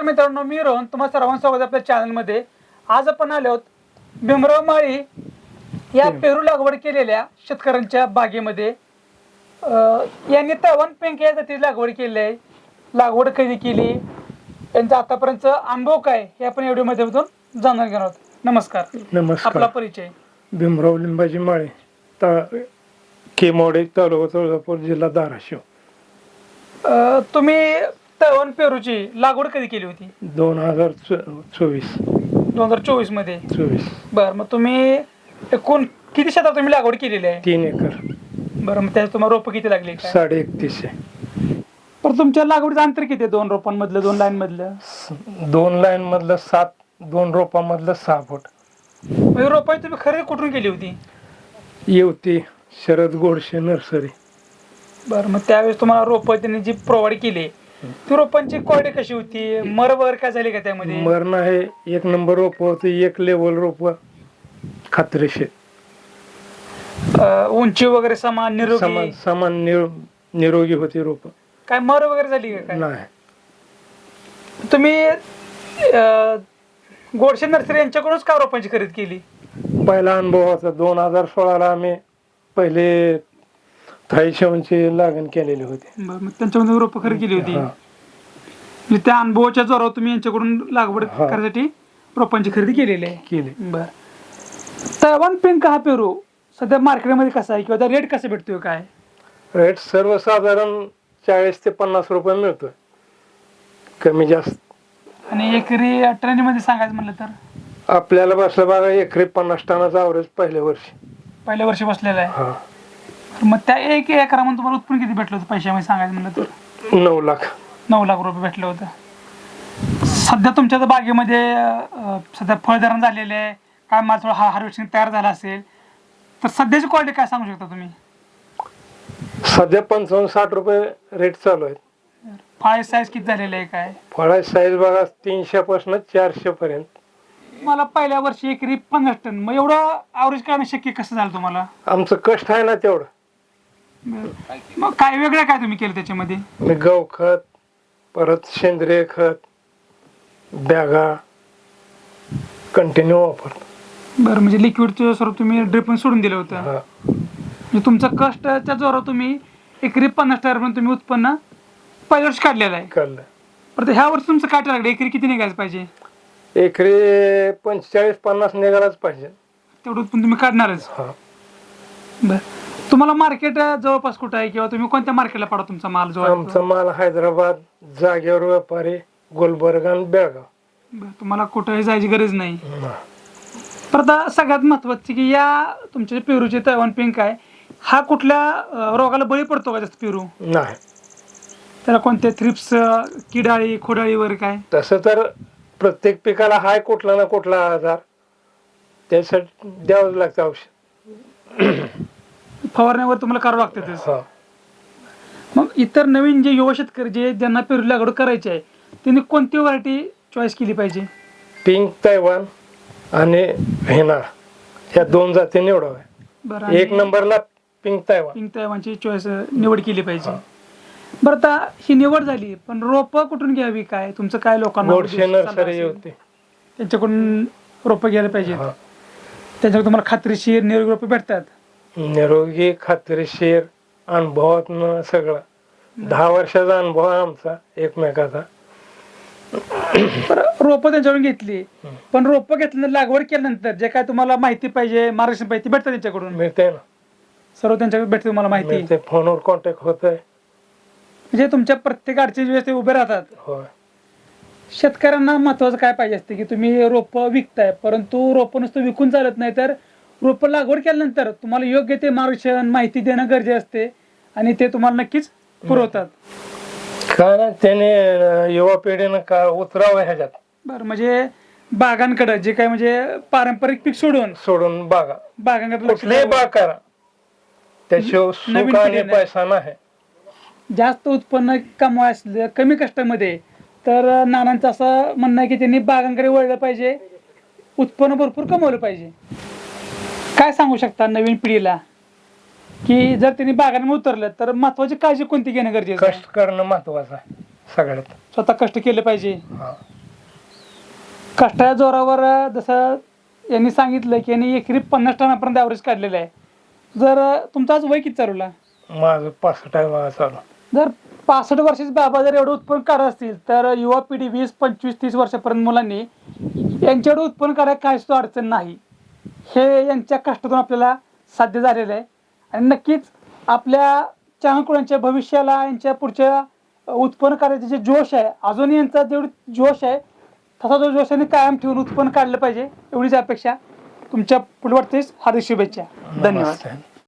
मित्रांनो, मी रोहन तुम्हा सर्वांचं स्वागत आपल्या चॅनलमध्ये. आज आपण आलो आहोत भीमराव माळी या पेरू लागवड केलेल्या शेतकऱ्यांच्या बागेमध्ये. यांनी तवन पिंक या जातीची लागवड केली आहे. लागवड कधी केली, यांचा आतापर्यंत अनुभव काय हे आपण व्हिडिओ माध्यमातून जाणून घेणार आहोत. नमस्कार. नमस्कार. आपला परिचय? भीमराव लिंबाजी माळे, केमोडे, तालुका तुळजापूर, जिल्हा धाराशिव. तुम्ही तवन पेरूची लागवड कधी केली होती? 2024 मध्ये. 24. बरं, मग तुम्ही एकूण किती शेतात तुम्ही लागवड केलेली आहे? 3 एकर. बरं, मग त्यात तुम्हाला रोपं किती लागली? 3150. पण तुमच्या लागवडीचं अंतर किती आहे? 2 रोपांमधलं, 2 लाईन मधलं? 2 लाईन मधलं 7, 2 रोपांमधलं 6 फूट. रोपाई तुम्ही खरेदी कुठून केली होती? येवती शरद गोडशे नर्सरी. बरं, मग त्यावेळेस तुम्हाला रोपं त्यांनी जी प्रोव्हाइड केली, ती रोपांची क्वालिटी कशी होती? मर वगैरे काय झाली का त्यामध्ये? मर नाही, 1 नंबर रोप होती, 1 लेवल रोप, खात्रीशीर. उंची वगैरे समान, निरोगी? समान निरोगी होती रोप. काय मर वगैरे झाली का काय? नाही. तुम्ही गोडशे नर्सरी यांच्याकडूनच का रोपांची खरेदी केली? पहिला अनुभव होता. 2016ला आम्ही पहिले थाईशेवनची लागण केलेली होती. बरं, मग त्यांच्याकडून रोपं खरेदी केली होती. म्हणजे त्या अनुभवाच्या जोरावर तुम्ही यांच्याकडून लागवड करण्यासाठी रोपांची खरेदी केलेली आहे. बरं, तवन पिंक हा पेरू सध्या मार्केटमध्ये कसा आहे किंवा रेट कसा भेटतोय? काय रेट? सर्वसाधारण 40 ते 50 रुपये मिळतोय, कमी जास्त. आणि एकरी टनामध्ये सांगायचं म्हणलं तर आपल्याला बसलं बघा, एकरी 50 टनाचा ॲव्हरेज पहिल्या वर्षी बसलेला आहे. मग त्या 1 एकरामध्ये तुम्हाला उत्पन्न किती भेटलं होतं पैशामध्ये सांगायचं म्हणलं तर? 9 लाख. 9 लाख रुपये भेटलं होतं. सध्या तुमच्या बागेमध्ये सध्या फळधारण झालेले आहे, काय माल थोडं हार्वेस्टिंग तयार झाला असेल तर सध्याची क्वालिटी काय सांगू शकता तुम्ही? सध्या 55-60 रुपये रेट चालू आहे. फळ साईज किती झालेले आहे? काय फळाची साईज बघा, 300 पासून 400 पर्यंत. मला पहिल्या वर्षी एकरी 50 टन, मग एवढं ॲव्हरेज करणं शक्य कसं झालं तुम्हाला? आमचं कष्ट आहे ना तेवढं. मग काय वेगळं काय तुम्ही केलं त्याच्यामध्ये? मी गवखत, परत सेंद्रिय खत, बॅगा कंटिन्यू वापरतो. बरं, म्हणजे लिक्विडचं स्वरूप तुम्ही ड्रिपन सोडून दिलं होतं. म्हणजे तुमचं कष्टाच्या जोरावर तुम्ही एकरी 50 टन तुम्ही उत्पन्न पहिल्या वर्षी काढलेलं आहे. परत ह्या वर्षी तुमचं काय टार्गेट? एकरी किती निघायचं पाहिजे? एकरी 45-50 निघालाच पाहिजे. तेवढं उत्पन्न तुम्ही काढणारच. बरं, तुम्हाला मार्केट जवळपास कुठं आहे किंवा तुम्ही कोणत्या मार्केटला पाडा तुमचा माल? जो आमचा माल हैदराबाद, जागेवर व्यापारी, गुलबर्गा आणि बेळगाव. तुम्हाला कुठंही जायची गरज नाही. परत सगळ्यात महत्वाची की या तुमच्या पेरूचे तवन पिंक आहे, हा कुठल्या रोगाला बळी पडतो का जास्त पेरू? नाही. त्याला कोणत्या थ्रिप्स, किडाळी, खोडाळी वगैरे काय? तसं तर प्रत्येक पिकाला हाय कुठला ना कुठला आजार, त्यासाठी द्यावंच लागतं औषध. फवारण्यावर तुम्हाला करावं लागतं. मग इतर नवीन जे युवा शेतकरी ज्यांना पेरू लागवड करायची आहे, त्यांनी कोणती व्हरायटी चॉईस केली पाहिजे? पिंक तैवान आणि हेना, या 2 जाती निवडाव्या. बरं, 1 नंबरला पिंक तैवानची चॉईस निवड केली पाहिजे. बरं, आता ही निवड झाली, पण रोपं कुठून घ्यावी? काय तुमचं काय लोकांना गोडशे नर्सरी होते, त्यांच्याकडून रोपं घ्यायला पाहिजे? त्याच्यावर तुम्हाला खात्रीशीर निरोगी रोपं भेटतात? निरोगी, खात्रीशीर, अनुभवातनं सगळं. 10 वर्षाचा अनुभव आहे आमचा एकमेकाचा. रोपं त्यांच्याकडून घेतली, पण रोपं घेतल्यानंतर लागवड केल्यानंतर जे काय तुम्हाला माहिती पाहिजे, मार्गदर्शन पाहिजे, भेटतं त्यांच्याकडून? मिळते ना, सर्व त्यांच्याकडे भेटते तुम्हाला माहिती. फोनवर कॉन्टॅक्ट होत आहे. म्हणजे तुमच्या प्रत्येक अडचणी व्यवस्थित उभे राहतात. शेतकऱ्यांना महत्वाचं काय पाहिजे असते की तुम्ही रोपं विकताय, परंतु रोपं नुसतं विकून चालत नाही, तर रोपं लागवड केल्यानंतर तुम्हाला योग्य ते मार्गदर्शन, माहिती देणं गरजेचं असते, आणि ते तुम्हाला नक्कीच पुरवतात. काय ना, त्याने युवा पिढीनं का उतरावं ह्याच्यात. बरं, म्हणजे बागांकडे जे काय म्हणजे पारंपरिक पीक सोडून बागांकडे कुठलीही बाग करा, त्याशिवाय सुख आणि पैसा नाही. जास्त उत्पन्न कमवायचं कमी कष्टामध्ये, तर नानांचं असं म्हणणं आहे की त्यांनी बागांकडे वळलं पाहिजे, उत्पन्न भरपूर कमवलं पाहिजे. काय सांगू शकता नवीन पिढीला की जर त्यांनी बागांमध्ये उतरलं तर महत्वाची काळजी कोणती घेणं गरजेचं? कष्ट करणं महत्वाचं आहे सगळ्यात. स्वतः कष्ट केले पाहिजे. कष्टाच्या जोरावर जसं यांनी सांगितलं की यांनी एकरी 50 टनापर्यंत ॲव्हरेज काढलेलं आहे. जर तुमचं आज वय किती चालूला? माझं 65 आहे माझा चालू. जर 65 वर्षाचे बाबा जर एवढं उत्पन्न काढत असतील तर युवा पिढी 20, 25, 30 वर्षापर्यंत मुलांनी यांच्याकडे उत्पन्न करायला काय सुद्धा अडचण नाही. हे यांच्या कष्टातून आपल्याला साध्य झालेलं आहे. आणि नक्कीच आपल्या चाहकुळांच्या भविष्याला यांच्या पुढच्या उत्पन्न करायचे जे जोश आहे, अजूनही यांचा जेवढी जोश आहे तसा जो जोश यांनी कायम ठेवून उत्पन्न काढलं पाहिजे एवढीच अपेक्षा. तुमच्या पुढे वाटतेच हार्दिक शुभेच्छा. धन्यवाद. नमस्ते.